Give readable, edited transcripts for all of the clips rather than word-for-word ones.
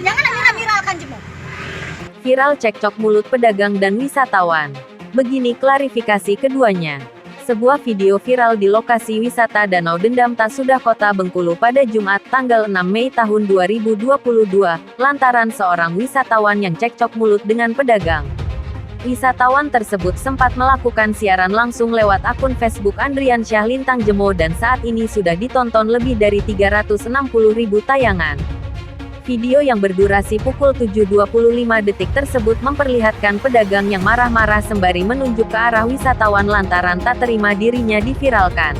Jangan viral-viralkan jemu. Viral cekcok mulut pedagang dan wisatawan. Begini klarifikasi keduanya. Sebuah video viral di lokasi wisata Danau Dendam Tasudah Kota Bengkulu pada Jumat, tanggal 6 Mei tahun 2022, lantaran seorang wisatawan yang cekcok mulut dengan pedagang. Wisatawan tersebut sempat melakukan siaran langsung lewat akun Facebook Andriansyah Lintang Jemo dan saat ini sudah ditonton lebih dari 360.000 tayangan. Video yang berdurasi pukul 7.25 detik tersebut memperlihatkan pedagang yang marah-marah sembari menunjuk ke arah wisatawan lantaran tak terima dirinya diviralkan.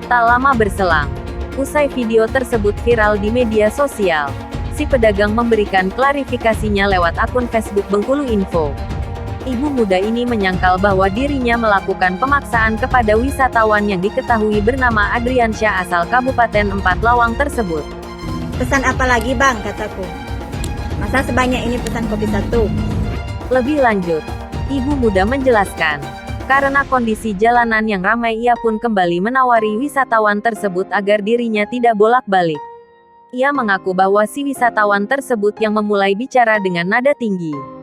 Tak lama berselang, usai video tersebut viral di media sosial, si pedagang memberikan klarifikasinya lewat akun Facebook Bengkulu Info. Ibu muda ini menyangkal bahwa dirinya melakukan pemaksaan kepada wisatawan yang diketahui bernama Adriansyah asal Kabupaten Empat Lawang tersebut. Pesan apa lagi bang, kataku. Masa sebanyak ini pesan kopi satu? Lebih lanjut, ibu muda menjelaskan, karena kondisi jalanan yang ramai ia pun kembali menawari wisatawan tersebut agar dirinya tidak bolak-balik. Ia mengaku bahwa si wisatawan tersebut yang memulai bicara dengan nada tinggi.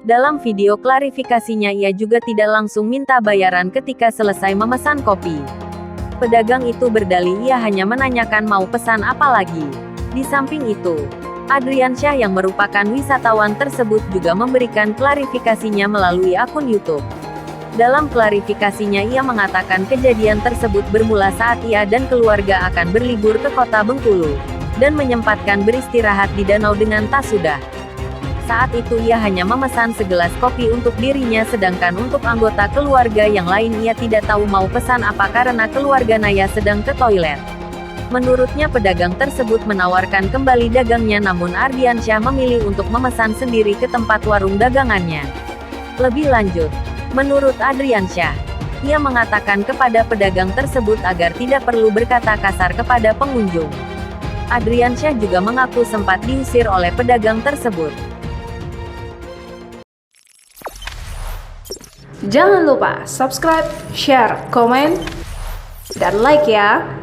Dalam video klarifikasinya ia juga tidak langsung minta bayaran ketika selesai memesan kopi. Pedagang itu berdalih ia hanya menanyakan mau pesan apa lagi. Di samping itu, Adriansyah yang merupakan wisatawan tersebut juga memberikan klarifikasinya melalui akun YouTube. Dalam klarifikasinya ia mengatakan kejadian tersebut bermula saat ia dan keluarga akan berlibur ke kota Bengkulu, dan menyempatkan beristirahat di danau dengan Tasudah. Saat itu ia hanya memesan segelas kopi untuk dirinya sedangkan untuk anggota keluarga yang lain ia tidak tahu mau pesan apa karena keluarga Naya sedang ke toilet. Menurutnya pedagang tersebut menawarkan kembali dagangnya namun Ardiansyah memilih untuk memesan sendiri ke tempat warung dagangannya. Lebih lanjut, menurut Adriansyah, ia mengatakan kepada pedagang tersebut agar tidak perlu berkata kasar kepada pengunjung. Adriansyah juga mengaku sempat diusir oleh pedagang tersebut. Jangan lupa subscribe, share, komen, dan like ya!